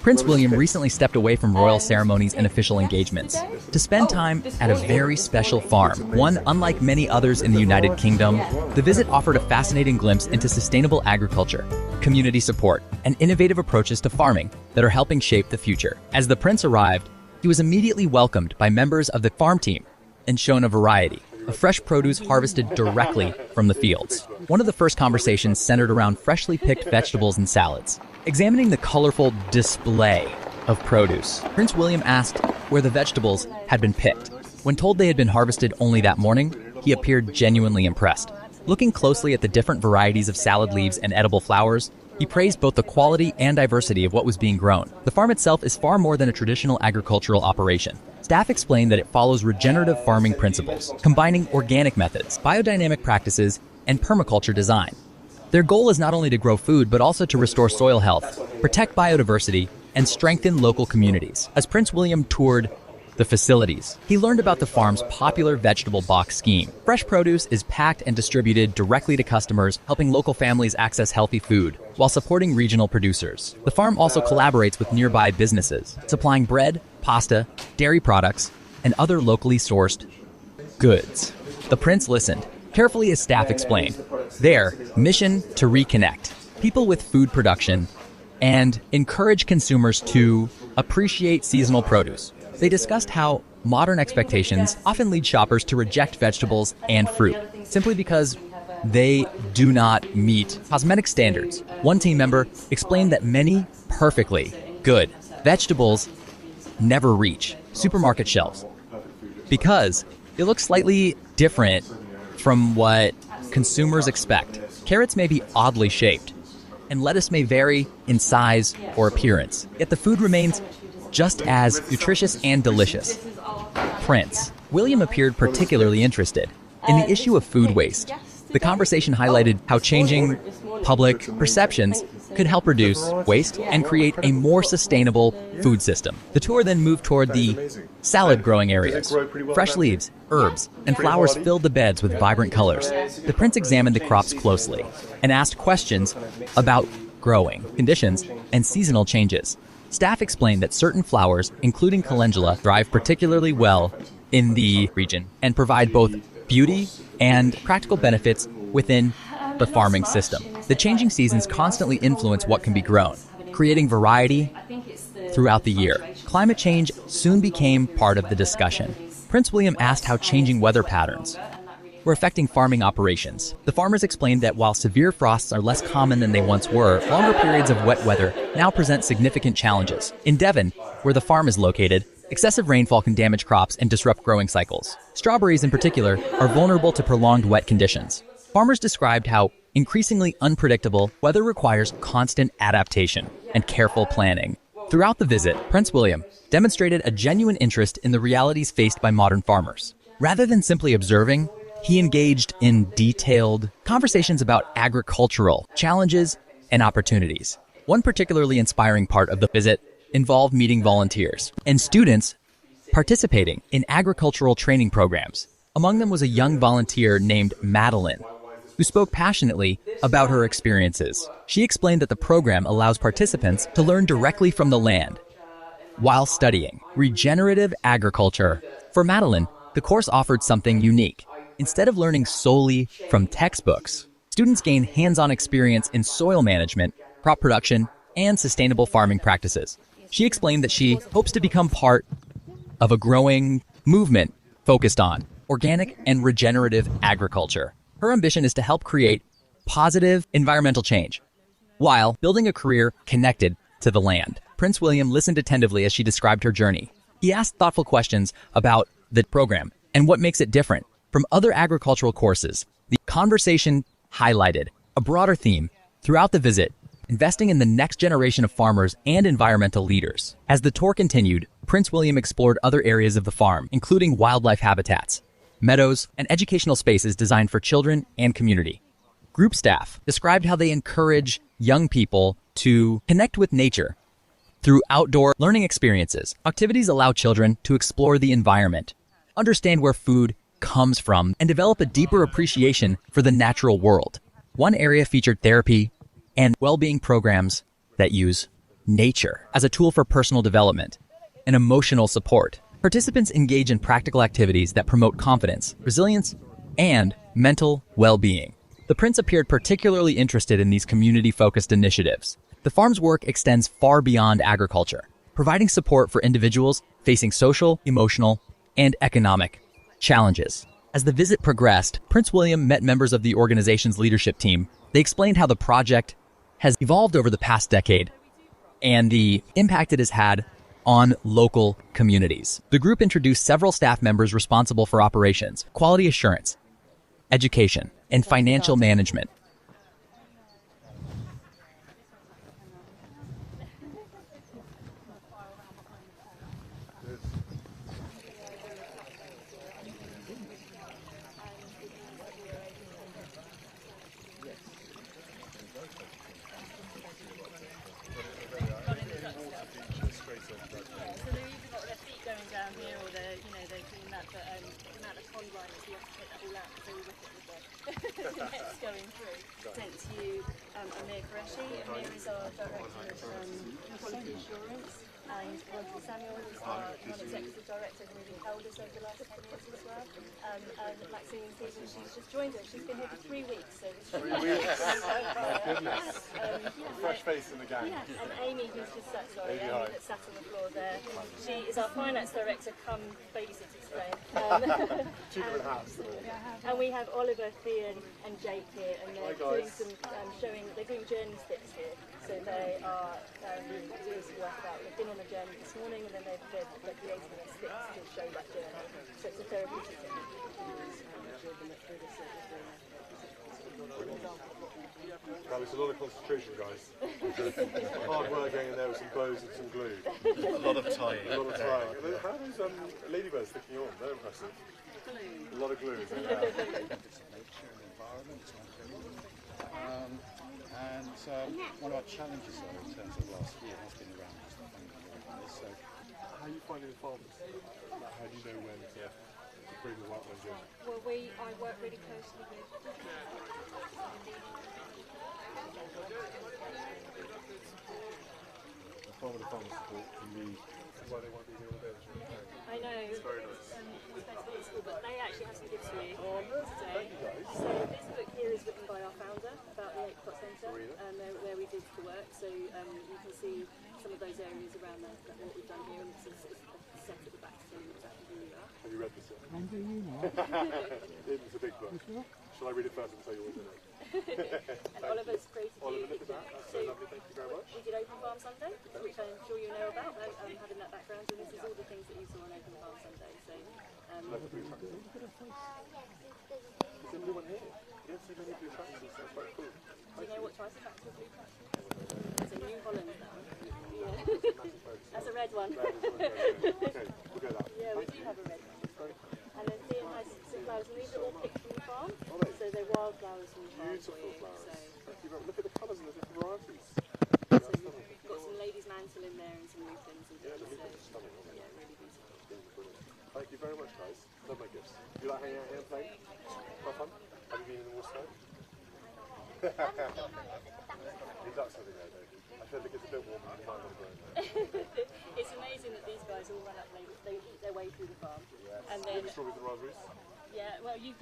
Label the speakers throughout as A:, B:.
A: Prince William recently stepped away from royal ceremonies and official engagements to spend time at a very special farm, one unlike many others in the United Kingdom. The visit offered a fascinating glimpse into sustainable agriculture, community support, and innovative approaches to farming that are helping shape the future. As the prince arrived, he was immediately welcomed by members of the farm team and shown a variety of fresh produce harvested directly from the fields. One of the first conversations centered around freshly picked vegetables and salads. Examining the colorful display of produce, Prince William asked where the vegetables had been picked. When told they had been harvested only that morning, he appeared genuinely impressed. Looking closely at the different varieties of salad leaves and edible flowers, he praised both the quality and diversity of what was being grown. The farm itself is far more than a traditional agricultural operation. Staff explained that it follows regenerative farming principles, combining organic methods, biodynamic practices, and permaculture design. Their goal is not only to grow food, but also to restore soil health, protect biodiversity, and strengthen local communities. As Prince William toured the facilities, he learned about the farm's popular vegetable box scheme. Fresh produce is packed and distributed directly to customers, helping local families access healthy food while supporting regional producers. The farm also collaborates with nearby businesses, supplying bread, pasta, dairy products, and other locally sourced goods. The prince listened carefully as staff explained their mission to reconnect people with food production and encourage consumers to appreciate seasonal produce. They discussed how modern expectations often lead shoppers to reject vegetables and fruit simply because they do not meet cosmetic standards. One team member explained that many perfectly good vegetables never reach supermarket shelves because it looks slightly different from what consumers expect. Carrots may be oddly shaped, and lettuce may vary in size or appearance, yet the food remains just as nutritious and delicious. Prince William appeared particularly interested in the issue of food waste. The conversation highlighted how changing public perceptions could help reduce waste and create a more sustainable food system. The tour then moved toward the salad growing areas. Fresh leaves, herbs, and flowers filled the beds with vibrant colors. The prince examined the crops closely and asked questions about growing conditions and seasonal changes. Staff explained that certain flowers, including calendula, thrive particularly well in the region and provide both beauty and practical benefits within the farming system. The changing seasons constantly influence what can be grown, creating variety throughout the year. Climate change soon became part of the discussion. Prince William asked how changing weather patterns were affecting farming operations. The farmers explained that while severe frosts are less common than they once were, longer periods of wet weather now present significant challenges. In Devon, where the farm is located, excessive rainfall can damage crops and disrupt growing cycles. Strawberries in particular are vulnerable to prolonged wet conditions. Farmers described how increasingly unpredictable weather requires constant adaptation and careful planning. Throughout the visit, Prince William demonstrated a genuine interest in the realities faced by modern farmers. Rather than simply observing, he engaged in detailed conversations about agricultural challenges and opportunities. One particularly inspiring part of the visit involved meeting volunteers and students participating in agricultural training programs. Among them was a young volunteer named Madeline, who spoke passionately about her experiences. She explained that the program allows participants to learn directly from the land while studying regenerative agriculture. For Madeline, the course offered something unique. Instead of learning solely from textbooks, students gain hands-on experience in soil management, crop production, and sustainable farming practices. She explained that she hopes to become part of a growing movement focused on organic and regenerative agriculture. Her ambition is to help create positive environmental change while building a career connected to the land. Prince William listened attentively as she described her journey. He asked thoughtful questions about the program and what makes it different from other agricultural courses. The conversation highlighted a broader theme throughout the visit: investing in the next generation of farmers and environmental leaders. As the tour continued, Prince William explored other areas of the farm, including wildlife habitats, meadows, and educational spaces designed for children and community. Group staff described how they encourage young people to connect with nature through outdoor learning experiences. Activities allow children to explore the environment, understand where food comes from, and develop a deeper appreciation for the natural world. One area featured therapy and well-being programs that use nature as a tool for personal development and emotional support. Participants engage in practical activities that promote confidence, resilience, and mental well-being. The Prince appeared particularly interested in these community-focused initiatives. The farm's work extends far beyond agriculture, providing support for individuals facing social, emotional, and economic challenges. As the visit progressed, Prince William met members of the organization's leadership team. They explained how the project has evolved over the past decade and the impact it has had on local communities. The group introduced several staff members responsible for operations, quality assurance, education, and financial management.
B: Going through. Sent to you Amir Qureshi. Amir is our Director of Quality Assurance, and Roger Samuel is our Non-Executive Director, who really held us over the last 10 years as well. And Maxine Stevens, she's just joined us. She's been here for 3 weeks. So
C: 3 weeks? My goodness. Fresh face in the gang.
B: Yeah, and Amy, who's just sat, that sat on the floor there. She is our Finance Director, come babysitter today.
C: Two different hats.
B: And we have Oliver, Thean, and Jake here, and they're doing some they're doing journey sticks here. So they are doing some work about. They've been on a journey this morning, and then they're creating their sticks to show that journey. So it's a therapeutic technique.
C: That was a lot of concentration, guys. Hard work going in there with some bows and some glue.
D: A lot of tying.
C: A lot of tying. How are those ladybirds sticking on? They're impressive. A lot of glue.
D: It's nature and environment, it's not everyone. And one of our challenges though in terms of last year has been around just the funding of this. So
C: how are you finding the farmers? How do you know when to bring the right ones in?
B: Well, I work really closely with
C: the farmer support can be why they won't be here all day.
B: I know.
C: It's very nice.
B: But they actually have some gifts for you today.
C: Thank you guys.
B: So this book here is written by our founder about the Apricot Centre, where we did the work. So you can see some of those areas around there that what we've done here, and it's set at the back to show you exactly who we are.
C: Have you read this yet? It's a big book. Shall I read it first and tell you what's in it?
B: And Oliver's created
C: Oliver, look at that. That's so lovely. Thank you very much.
B: We did Open Farm Sunday, which I'm sure you know about, having that background, and this is all the things that you saw on Open Farm Sunday. So,
C: is there blue one here? You don't see many blue tractors, that's quite cool.
B: Do you know what type of tractor blue tractor? It's a New Holland, that one. Yeah. That's a red one.
C: Okay, we'll go that.
B: Yeah, we do have a red one. And then Thean has some flowers, and these are all picked from the farm.
C: Are they?
B: So they're wildflowers from the farm.
C: Beautiful flowers.
B: So,
C: Thank you very much. Look at the colours and the different varieties.
B: we've got some lady's mantle in there and some lupins and things. So, yeah, really beautiful.
C: Thank you very much, guys. Love my gifts. You like hanging out here and playing? Quite fun? Have you been in the water? You ducks over there, though. I feel like it's a bit warmer than you might want to go in there.
B: It's amazing that these guys all run up, they eat their way through the farm.
C: Yes.
B: And then,
C: the strawberries and raspberries?
B: yeah, well, you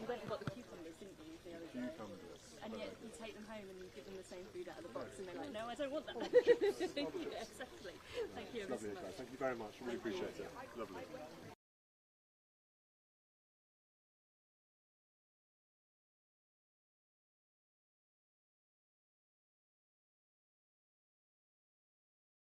B: went and got the cucumbers, didn't you, the other day?
C: Cucumbers.
B: And yet you take them home and you give them the same food out of the box, and they're like, no, I don't want that. Yeah, exactly. Thank you ever so
C: Lovely,
B: much.
C: guys. Thank you very much. Really appreciate it. Lovely.